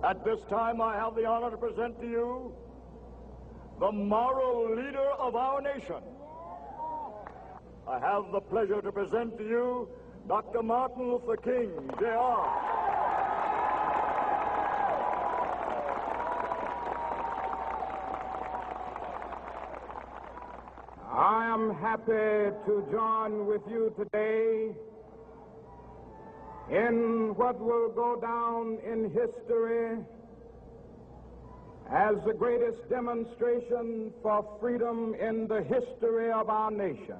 At this time, I have the honor to present to you the moral leader of our nation. I have the pleasure to present to you Dr. Martin Luther King, Jr. I am happy to join with you today in what will go down in history as the greatest demonstration for freedom in the history of our nation.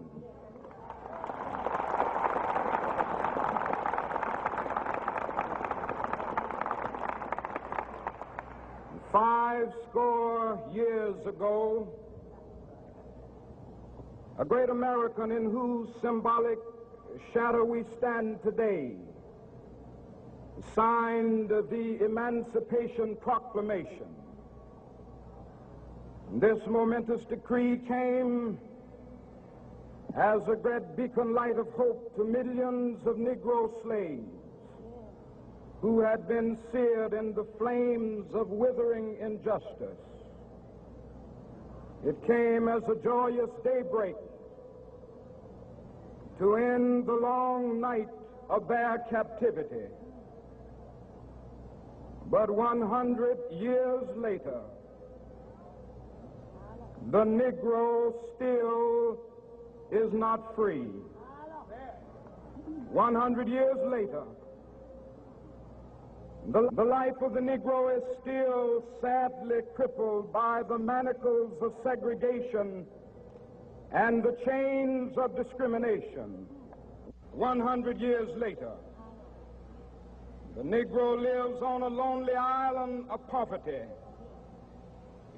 Five score years ago, a great American in whose symbolic shadow we stand today signed the Emancipation Proclamation. This momentous decree came as a great beacon light of hope to millions of Negro slaves who had been seared in the flames of withering injustice. It came as a joyous daybreak to end the long night of their captivity. But 100 years later, the Negro still is not free. 100 years later, the life of the Negro is still sadly crippled by the manacles of segregation and the chains of discrimination. 100 years later, the Negro lives on a lonely island of poverty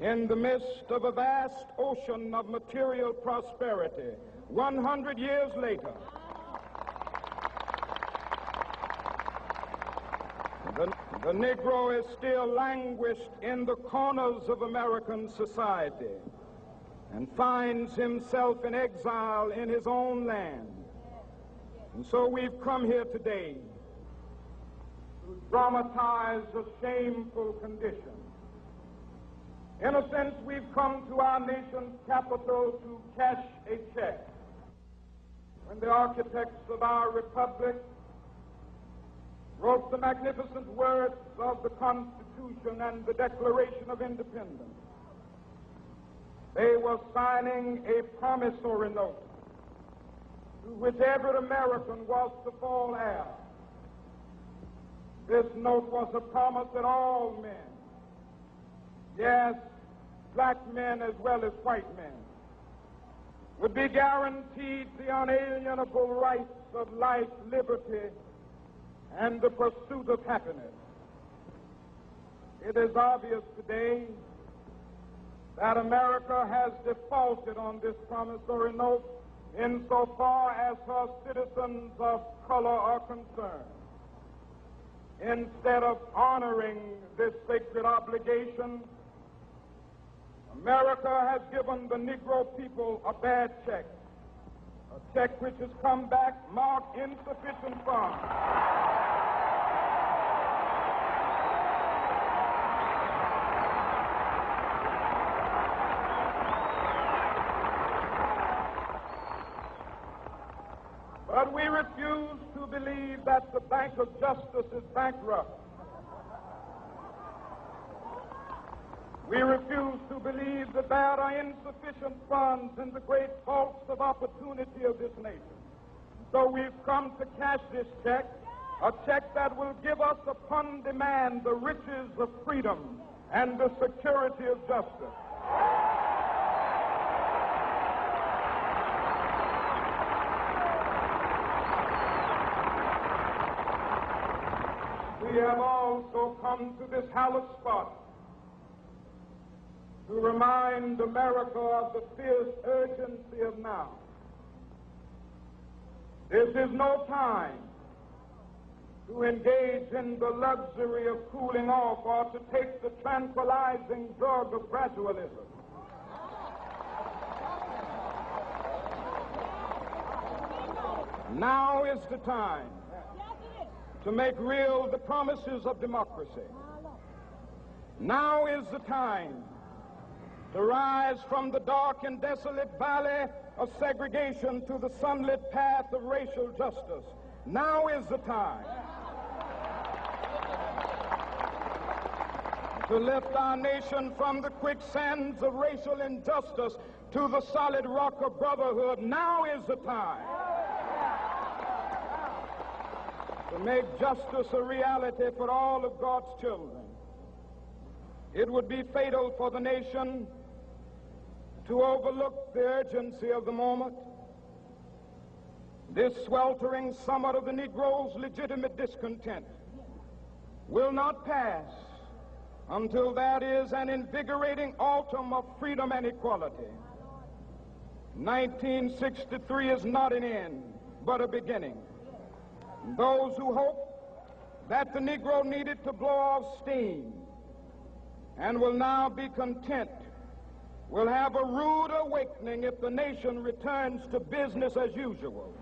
in the midst of a vast ocean of material prosperity. 100 years later, the Negro is still languished in the corners of American society and finds himself in exile in his own land. And so we've come here today to dramatize a shameful condition. In a sense, we've come to our nation's capital to cash a check. When the architects of our republic wrote the magnificent words of the Constitution and the Declaration of Independence, they were signing a promissory note to which every American was to fall heir. This note was a promise that all men, yes, black men as well as white men, would be guaranteed the unalienable rights of life, liberty, and the pursuit of happiness. It is obvious today that America has defaulted on this promissory note insofar as her citizens of color are concerned. Instead of honoring this sacred obligation, America has given the Negro people a bad check, a check which has come back marked insufficient funds. But we refuse to believe that the Bank of Justice is bankrupt. We refuse to believe that there are insufficient funds in the great vaults of opportunity of this nation. So we've come to cash this check, a check that will give us upon demand the riches of freedom and the security of justice. We have also come to this hallowed spot to remind America of the fierce urgency of now. This is no time to engage in the luxury of cooling off or to take the tranquilizing drug of gradualism. Now is the time to make real the promises of democracy. Now is the time to rise from the dark and desolate valley of segregation to the sunlit path of racial justice. Now is the time to lift our nation from the quicksands of racial injustice to the solid rock of brotherhood. Now is the time to make justice a reality for all of God's children. It would be fatal for the nation to overlook the urgency of the moment. This sweltering summit of the Negro's legitimate discontent will not pass until that is an invigorating autumn of freedom and equality. 1963 is not an end, but a beginning. Those who hope that the Negro needed to blow off steam and will now be content will have a rude awakening if the nation returns to business as usual.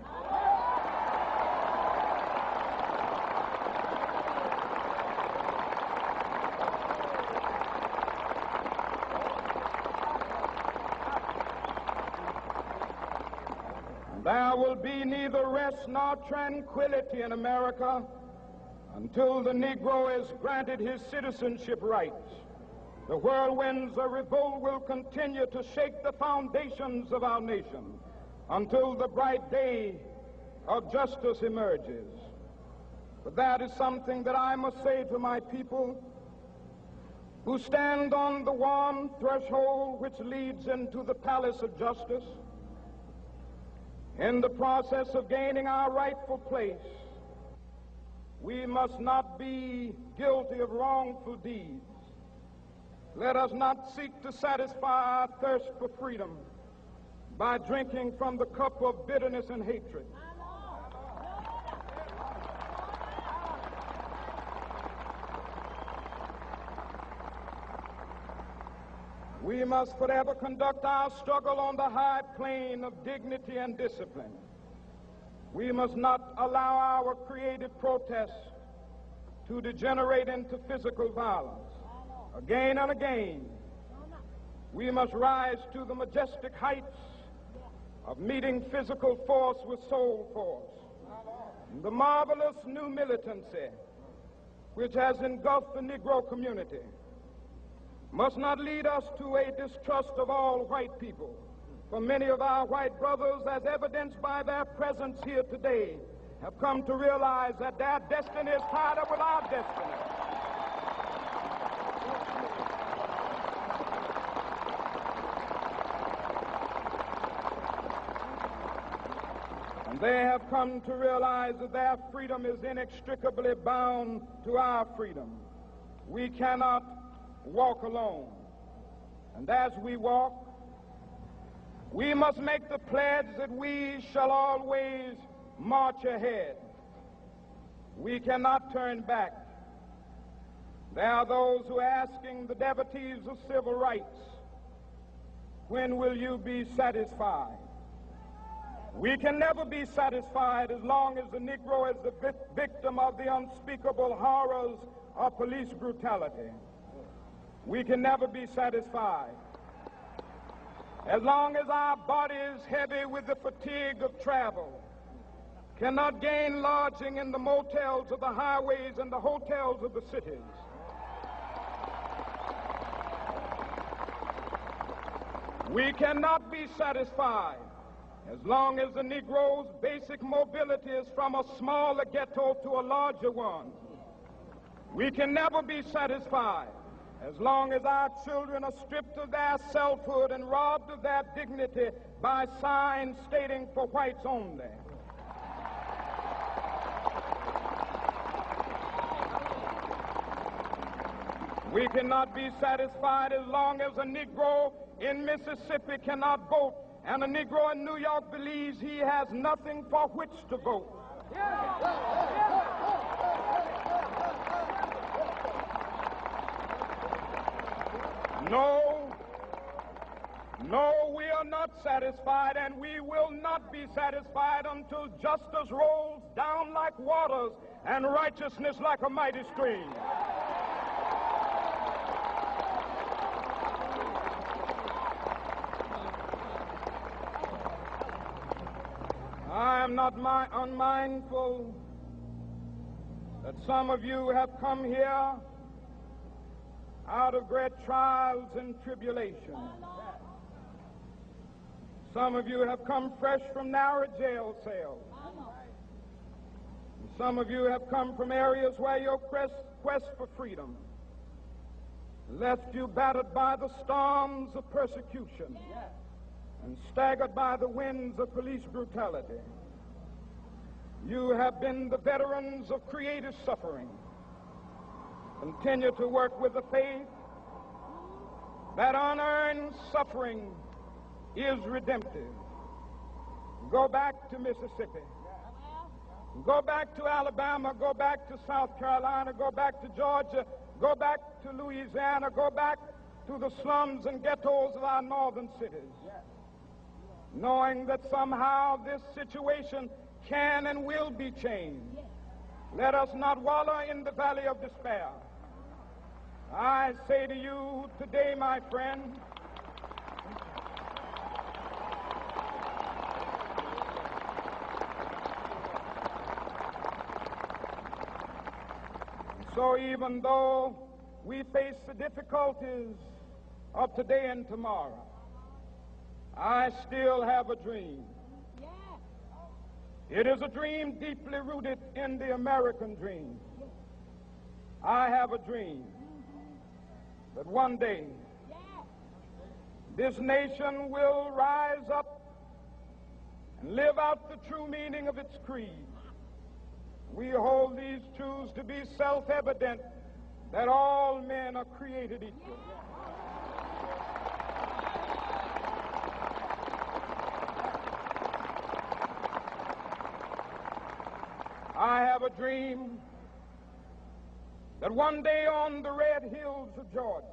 There will be neither rest nor tranquility in America until the Negro is granted his citizenship rights. The whirlwinds of revolt will continue to shake the foundations of our nation until the bright day of justice emerges. But that is something that I must say to my people who stand on the warm threshold which leads into the palace of justice. In the process of gaining our rightful place, we must not be guilty of wrongful deeds. Let us not seek to satisfy our thirst for freedom by drinking from the cup of bitterness and hatred. We must forever conduct our struggle on the high plane of dignity and discipline. We must not allow our creative protests to degenerate into physical violence. Again and again, we must rise to the majestic heights of meeting physical force with soul force. The marvelous new militancy which has engulfed the Negro community must not lead us to a distrust of all white people. For many of our white brothers, as evidenced by their presence here today, have come to realize that their destiny is tied up with our destiny. And they have come to realize that their freedom is inextricably bound to our freedom. We cannot walk alone. And as we walk, we must make the pledge that we shall always march ahead. We cannot turn back. There are those who are asking the devotees of civil rights, when will you be satisfied? We can never be satisfied as long as the Negro is the victim of the unspeakable horrors of police brutality. We can never be satisfied as long as our bodies, heavy with the fatigue of travel, cannot gain lodging in the motels of the highways and the hotels of the cities. We cannot be satisfied as long as the Negro's basic mobility is from a smaller ghetto to a larger one. We can never be satisfied as long as our children are stripped of their selfhood and robbed of their dignity by signs stating for whites only. We cannot be satisfied as long as a Negro in Mississippi cannot vote and a Negro in New York believes he has nothing for which to vote. No, we are not satisfied, and we will not be satisfied until justice rolls down like waters and righteousness like a mighty stream. not unmindful that some of you have come here out of great trials and tribulations. Some of you have come fresh from narrow jail cells. And some of you have come from areas where your quest for freedom left you battered by the storms of persecution and staggered by the winds of police brutality. You have been the veterans of creative suffering. Continue to work with the faith that unearned suffering is redemptive. Go back to Mississippi. Go back to Alabama. Go back to South Carolina. Go back to Georgia. Go back to Louisiana. Go back to the slums and ghettos of our northern cities. Knowing that somehow this situation can and will be changed. Let us not wallow in the valley of despair. I say to you today, my friend, so even though we face the difficulties of today and tomorrow, I still have a dream. It is a dream deeply rooted in the American dream. I have a dream that one day this nation will rise up and live out the true meaning of its creed. We hold these truths to be self-evident, that all men are created equal. I have a dream that one day on the red hills of Georgia,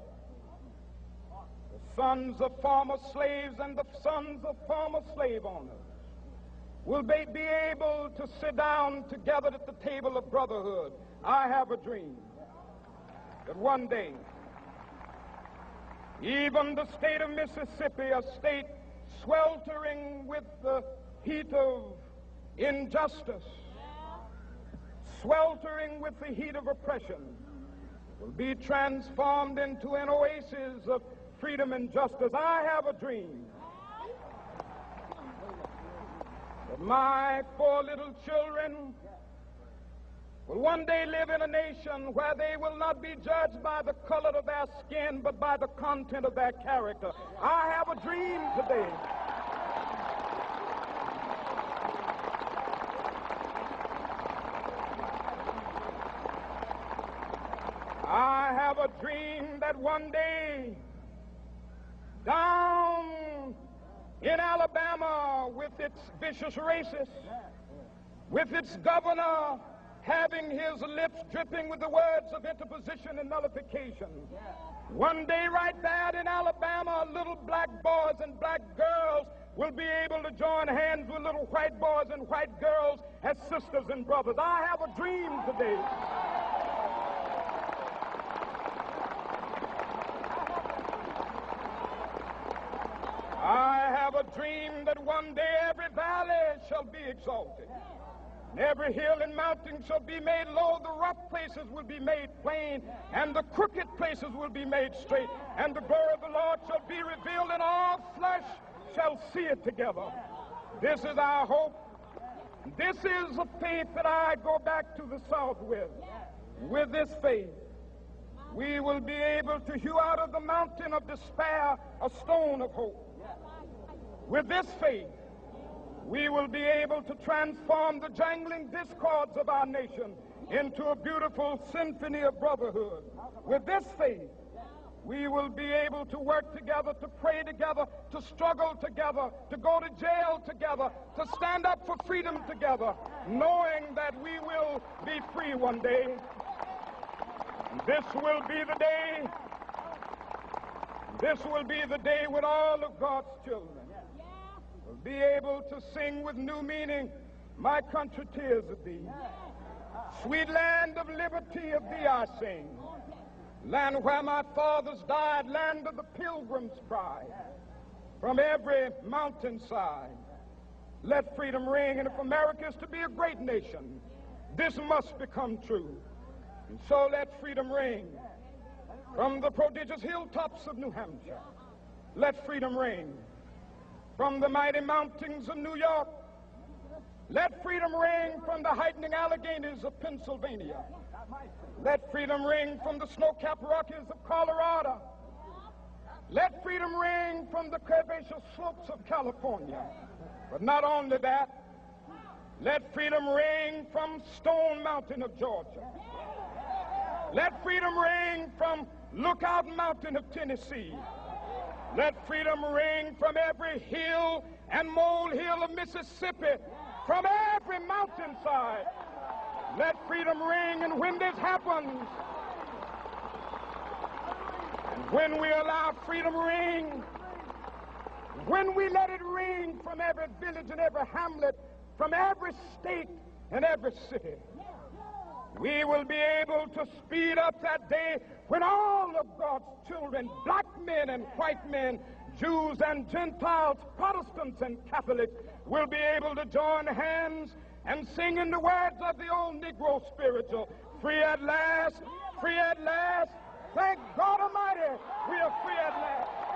the sons of former slaves and the sons of former slave owners will be able to sit down together at the table of brotherhood. I have a dream that one day, even the state of Mississippi, a state sweltering with the heat of injustice, sweltering with the heat of oppression, will be transformed into an oasis of freedom and justice. I have a dream that my 4 little children will one day live in a nation where they will not be judged by the color of their skin, but by the content of their character. I have a dream today I have a dream that one day down in Alabama, with its vicious racists, with its governor having his lips dripping with the words of interposition and nullification, one day right there in Alabama, little black boys and black girls will be able to join hands with little white boys and white girls as sisters and brothers. I have a dream today that one day every valley shall be exalted, and every hill and mountain shall be made low. The rough places will be made plain, and the crooked places will be made straight, and the glory of the Lord shall be revealed, and all flesh shall see it together. This is our hope. This is a faith that I go back to the South with. With this faith, we will be able to hew out of the mountain of despair a stone of hope. With this faith, we will be able to transform the jangling discords of our nation into a beautiful symphony of brotherhood. With this faith, we will be able to work together, to pray together, to struggle together, to go to jail together, to stand up for freedom together, knowing that we will be free one day. This will be the day. This will be the day when all of God's children will be able to sing with new meaning, my country, tears of thee. Sweet land of liberty, of thee I sing. Land where my fathers died, land of the pilgrim's pride. From every mountainside, Let freedom ring, and if America is to be a great nation, this must become true. And so let freedom ring from the prodigious hilltops of New Hampshire. Let freedom ring from the mighty mountains of New York. Let freedom ring from the heightening Alleghenies of Pennsylvania. Let freedom ring from the snow-capped Rockies of Colorado. Let freedom ring from the curvaceous slopes of California. But not only that, let freedom ring from Stone Mountain of Georgia. Let freedom ring from Lookout Mountain of Tennessee. Let freedom ring from every hill and molehill of Mississippi, from every mountainside. Let freedom ring, and when this happens, and when we allow freedom ring, when we let it ring from every village and every hamlet, from every state and every city, we will be able to speed up that day when all of God's children, black men and white men, Jews and Gentiles, Protestants and Catholics, will be able to join hands and sing in the words of the old Negro spiritual, free at last, thank God Almighty, we are free at last.